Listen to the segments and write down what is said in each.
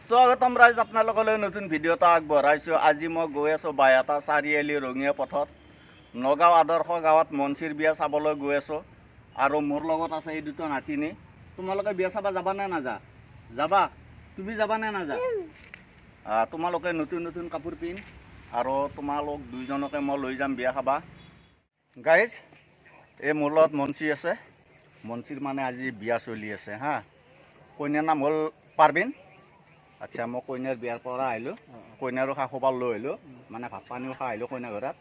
স্বাগতম ৰাইজ, আপোনালোকলৈ নতুন ভিডিঅ' এটা আগবঢ়াইছোঁ। আজি মই গৈ আছোঁ বাইহাটা চাৰিআলি ৰঙিয়া পথত নগাঁও আদৰ্শ গাঁৱত মঞ্চীৰ বিয়া চাবলৈ গৈ আছোঁ। আৰু মোৰ লগত আছে এই দুটা নাতিনী। তোমালোকে বিয়া চাবা যাবানে নাযা? যাবা? তুমি যাবানে নাযা? তোমালোকে নতুন নতুন কাপোৰ পিন্ধ আৰু তোমালোক দুইজনকে মই লৈ যাম বিয়া খাবা। গাইজ, এই মোৰ লগত মঞ্চী আছে। মঞ্চীৰ মানে আজি বিয়া চলি আছে হা। কইনাৰ নাম হ'ল পাৰ্বিন। আচ্ছা, মই কইনাৰ বিয়াৰ পৰা আহিলোঁ। কইনাৰো খা খবৰ লৈ আহিলোঁ, মানে ভাত পানীও খাই আহিলোঁ কইনাৰ ঘৰত।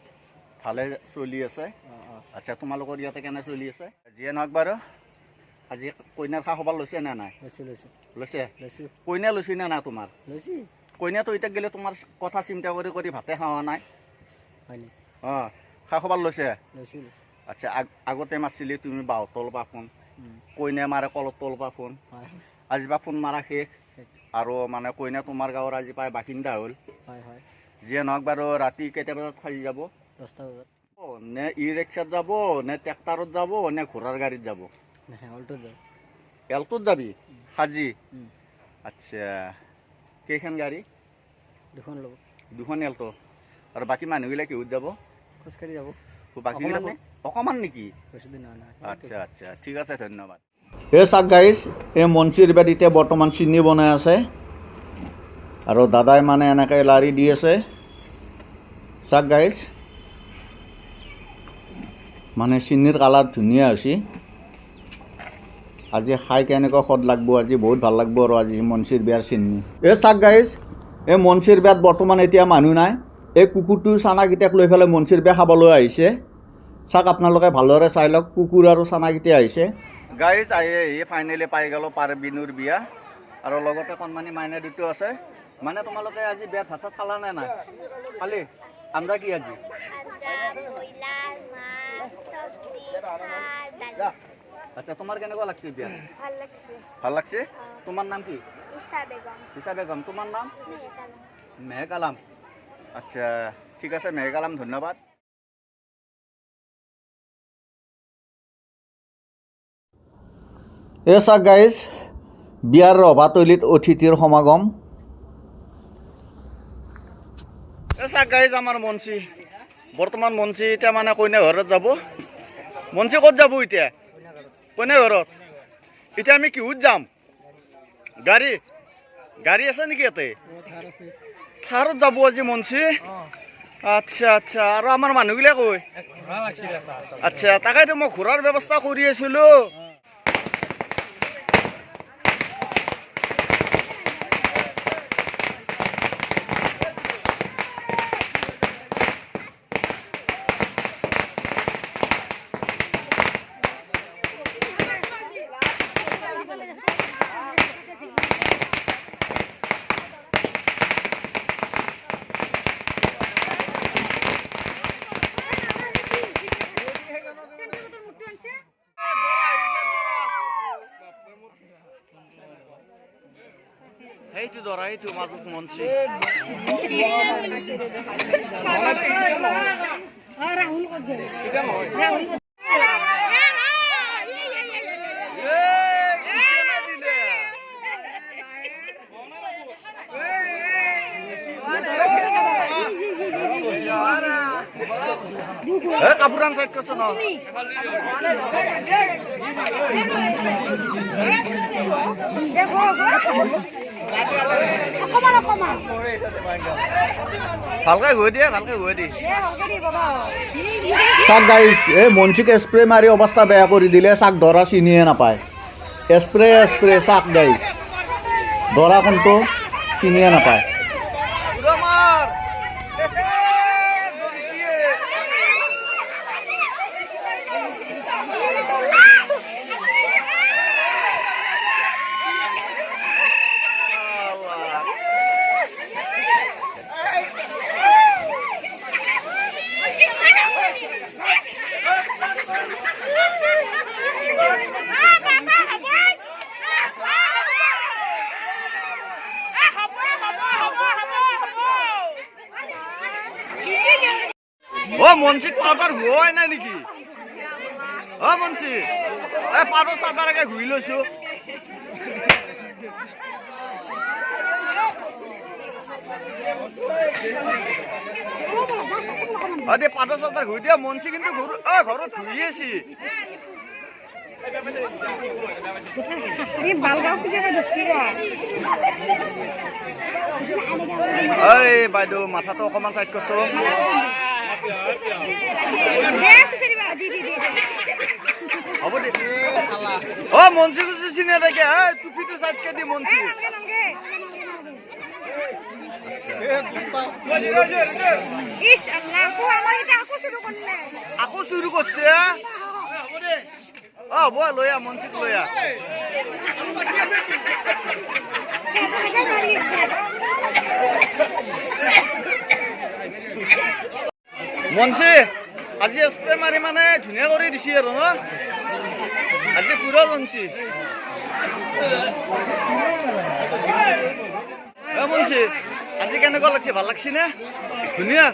ভালে চলি আছে। আচ্ছা, তোমালোকৰ ইয়াতে কেনে চলি আছে? যিয়ে নহওক বাৰু, আজি কইনাৰ খা খবৰ লৈছে নে নাই? লৈছে। কইনা লৈছে নে নাই তোমাৰ? কইনাটো এতিয়া গ'লে তোমাৰ কথা চিন্তা কৰি কৰি ভাতে খোৱা নাই। অঁ, খা খবৰ লৈছে। আচ্ছা, আগতে মাৰিছিলি তুমি বাঁহৰ তলৰ পৰা ফোন, কইনা মাৰে কলৰ তলৰ পৰা ফোন, আজি পৰা ফোন মাৰা শেষ। আৰু মানে কইনা তোমাৰ গাঁৱৰ আজি পাই বাসিন্দা হ'ল। যিয়ে নহওক বাৰু, ৰাতি কেইটা বজাত খালি যাব? 10টা বজাত। নে ই ৰিক্সাত যাব, নে ট্ৰেক্টৰত যাব, নে ঘোঁৰাৰ গাড়ীত যাব? এল্টোত যাবি সাজি? আচ্ছা, কেইখন গাড়ী? দুখন এল্টো। আৰু বাকী মানুহবিলাক কিহত যাব? খোজকাঢ়ি যাব। বাকীবিলাক অকণমান নেকি? আচ্ছা আচ্ছা, ঠিক আছে, ধন্যবাদ। এই চাওক গাইজ, এই মঞ্চীৰ বেদ এতিয়া বৰ্তমান চিনি বনাই আছে আৰু দাদাই মানে এনেকৈ লাৰি দি আছে। চাওক গাইজ, মানে চিনিৰ কালাৰ ধুনীয়া হৈছে। আজি খাই কেনেকুৱা সোৱাদ লাগব, আজি বহুত ভাল লাগব। আৰু আজি মঞ্চীৰ বিয়াৰ চিনি। এই চাওক গাইজ, এই মঞ্চীৰ বিয়াত বৰ্তমান এতিয়া মানুহ নাই। এই কুকুৰটোৰ চানাকেইটাক লৈ পেলাই মঞ্চীৰ বিয়া খাবলৈ আহিছে। চাওক, আপোনালোকে ভালদৰে চাই লওক, কুকুৰ আৰু চানাকেইটা আহিছে। গাইজ, ফাইনেলি পাই গ'লোঁ পাৰ্বিনৰ বিয়া, আৰু লগতে কণমানি মাইনা দুটো আছে। মানে তোমালোকে আজি বিয়াত ভাত চাত খালা নে নাই? খালি? আঞ্জা কি আজি? আচ্ছা, তোমাৰ কেনেকুৱা লাগছে বিয়া? ভাল লাগছে। তোমাৰ নাম কি? ইছা বেগম। তোমাৰ নাম? মেহেক আলম। আচ্ছা, ঠিক আছে মেহেক আলম, ধন্যবাদ। এই চাওক গাইজ, বিয়াৰ ৰভাতলিত অতিথিৰ সমাগম। এই চাওক গাইজ, আমাৰ মঞ্চী বৰ্তমান মঞ্চী এতিয়া মানে কইনা ঘৰত যাব। মঞ্চী ক'ত যাব এতিয়া? কইনা ঘৰত। এতিয়া আমি কিহত যাম? গাড়ী আছে নেকি ইয়াতে? থাৰত যাব আজি মঞ্চী। আচ্ছা আচ্ছা, আৰু আমাৰ মানুহবিলাক কৈ? আচ্ছা, তাকেতো মই ঘূৰাৰ ব্যৱস্থা কৰি আছিলোঁ। সেইটো ধৰা, সেইটো মাজত মঞ্চী। কাপোৰ আন চাইড কৰছ ন? ভালকে গৈ দিয়ে, ভালকে গৈ দিয়ে। চাক গাইজ, এই মঞ্চীক স্প্ৰে মাৰি অৱস্থা বেয়া কৰি দিলে। চাক, দৰা চিনিয়ে নাপায়। স্প্ৰে চাক গাইজ, দৰা কোনটো চিনিয়ে নাপায়। ও মঞ্চীক পাউডাৰ ঘূৰাই নাই নেকি? অ মঞ্চী, এই পাউডাৰ চাউডাৰকে ঘূৰি লৈছোঁ। দে পাঁচ হাজাৰ ঘুৰি দিয়া মনসি কিন্তু ঘৰত ধুই আছি এই বাইদেউ মাথাটো অকণমান চাইড কৰছো হ'ব দে মনসি কুচি চিনে থাকে টুপিটো চাইডকে দি মনসি আকৌ চুৰু কৰছে হ'ব লৈ আহ মনচিক লৈ আহ মনচি আজি স্প্ৰে মাৰি মানে ধুনীয়া কৰি দিছি আৰু ন আজি পুৰা মনচি মনচি আজি কেনেকুৱা লাগছে ভাল লাগছে নে ধুনীয়া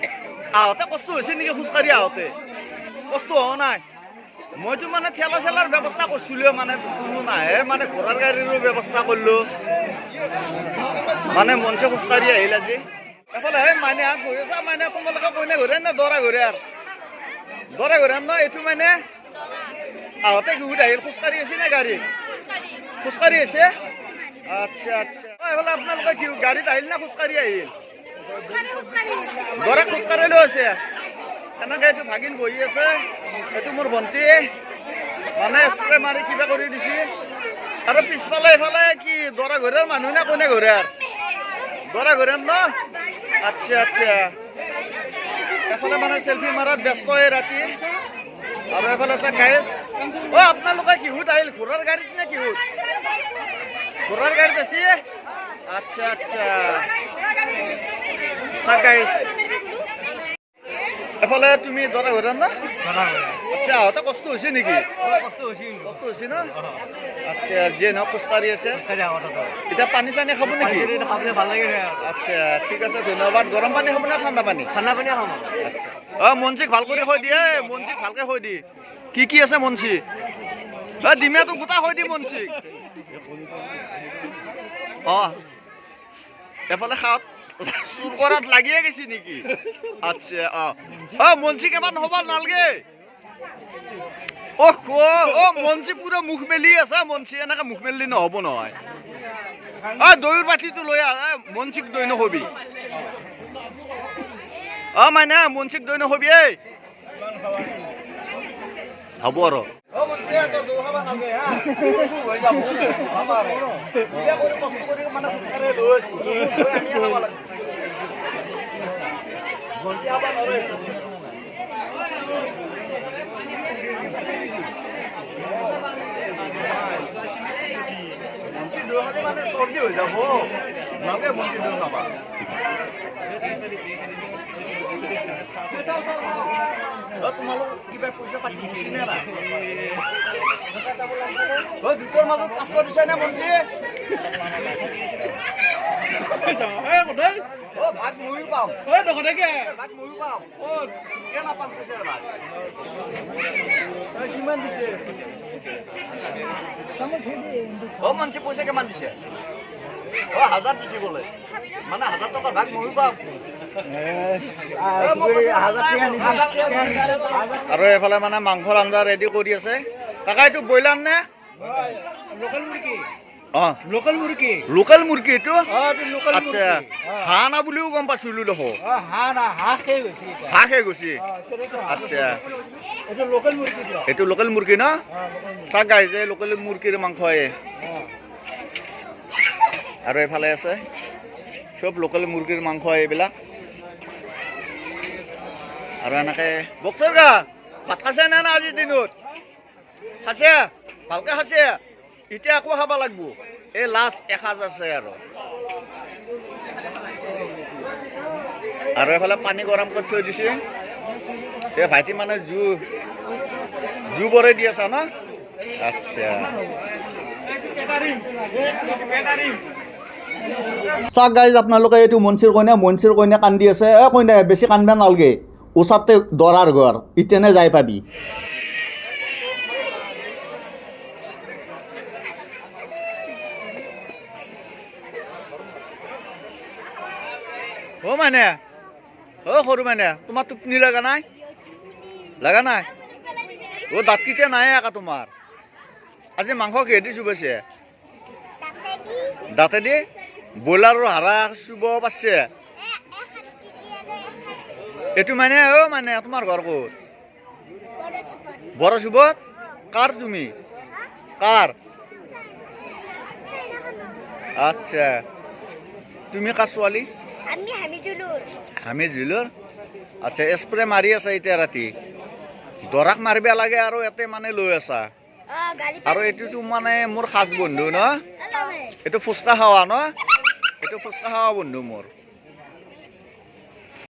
আহোঁতে কষ্ট হৈছে নেকি খোজকাঢ়ি আহোঁতে কষ্ট হোৱা নাই মইতো মানে ঠেলা চেলাৰ ব্যৱস্থা কৰিছিলোঁ মানে কোনো নাহে মানে ঘোঁৰাৰ গাড়ীৰো ব্যৱস্থা কৰিলোঁ মানে মঞ্চে খোজকাঢ়ি আহিল আজি এফালে হে মানে গৈ আছা মানে তোমালোকে কইনা ঘূৰে নে দৰা ঘূৰে আৰু দৰা ঘূৰে ন এইটো মানে আহোঁতে ঘূৰি আহিল খোজকাঢ়ি আছে নে গাড়ী খোজকাঢ়ি আছে আচ্ছা আচ্ছা এইফালে আপোনালোকে কি গাড়ীত আহিল না খোজকাঢ়ি আহিল দৰা খোজকাঢ়ি লৈ আছে এনেকৈ এইটো ভাগিন বহি আছে এইটো মোৰ ভণ্টি মানে স্প্ৰে মাৰি কিবা কৰি দিছে আৰু পিছফালে এইফালে কি দৰা ঘৰৰ মানুহ নে কোনে ঘূৰে আৰু দৰা ঘূৰে ন আচ্ছা আচ্ছা এফালে মানে চেলফি মাৰাত ব্যস্ত এই ৰাতি আৰু এফালে আছে গাইজ আপোনালোকে কিহত আহিল ঘোঁৰাৰ গাড়ীত নে কিহত ঘোঁৰাৰ গাড়ীত আছে আচ্ছা আচ্ছা গাইজ এফালে তুমি দৰা ঘূৰা না আচ্ছা আহোঁতে কষ্ট হৈছে নেকি কষ্ট হৈছে ন আচ্ছা যিয়ে নহওক খোজকাঢ়ি আছে এতিয়া পানী চানী খাব নেকি ভাল লাগে আচ্ছা ঠিক আছে ধন্যবাদ গৰম পানী খাব না ঠাণ্ডা পানী খাম মনচিক ভাল কৰি হৈ দিয়ে মনচিক ভালকে হৈ দি কি আছে মনচি ডিমিয়াটো গোটা হৈ দি মনচিক এফালে খাওক চুৰ কৰাত লাগিয়ে গৈছে নেকি আচ্ছা মনচিক এবাৰ নহ'ব নালাগে মনচি পুৰা মুখ মেলি আছে মনচি এনেকে মুখ মেলি নহ'ব নহয় দৈৰ বাতিটো লৈ আহ মনচিক দৈ নহবি মানে মনচিক দৈ নহবি এই হ'ব আৰু মানে চৰ্দি হৈ যাব নালাগে মন্ত্ৰী দৈ নাপা তোমালোক কিবা পইচা পাতি দিছিলে না দুটাৰ মাজত 500 দিছে নে মঞ্চি ভাগ ময়ো পাম ভাগ ময়ো পাম কিয় নাপাম পইচা ভাগ কিমান দিছে মঞ্চি পইচা কিমান দিছে 1000 দিছে বোলে মানে 1000 টকা ভাগ ময়ো পাম আৰু এফালে মানে মাংসৰ আঞ্জা ৰেডি কৰি আছে কাকা এইটো ব্ৰইলাৰ নে লোকেল মুৰ্গী এইটো আচ্ছা হাঁহ না বুলিও গম পাইছিলো দেখো হাঁহ শেষ গৈছে আচ্ছা এইটো লোকেল মুৰ্গী ন চাক গাইছে লোকেল মুৰ্গীৰ মাংস আৰু এইফালে আছে চব লোকেল মুৰ্গীৰ মাংস এইবিলাক আৰু এনেকৈ বক্সৰ গা ভাত খাইছে নে না আজিৰ দিনত খাইছে ভালকৈ খাইছে এতিয়া আকৌ খাব লাগিব এই লাষ্ট এসাঁজ আছে আৰু এইফালে পানী গৰম কৰি থৈ দিছে এই ভাইটি মানে জু বৰাই দি আছা ন আচ্ছা চাওক গাইজ আপোনালোকে এইটো মঞ্চিৰ কইনা কান্দি আছে কইনা বেছি কান্দিব নালাগে ওচৰতে দৰাৰ ঘৰ ইতেনে যাই পাবি মানে অ' সৰু মানে তোমাৰ টোপনি লগা নাই লগা নাই অ' দাঁত কেইটা নাই একা তোমাৰ আজি মাংস কিহেদি চুবাইছে দাঁতেদি ব্ৰইলাৰৰ হাৰা চুব পাৰিছে এইটো মানে অ' মানে তোমাৰ ঘৰ ক'ত বড় চুবত কাৰ তুমি কাৰ আচ্ছা তুমি কাৰ ছোৱালী হামিদুলৰ আচ্ছা স্প্ৰে মাৰি আছা এতিয়া ৰাতি দৰাক মাৰিব লাগে আৰু ইয়াতে মানে লৈ আছা আৰু এইটোতো মানে মোৰ সাজ বন্ধু ন এইটো ফুচকা খাৱা ন এইটো ফুচকা খাৱা বন্ধু মোৰ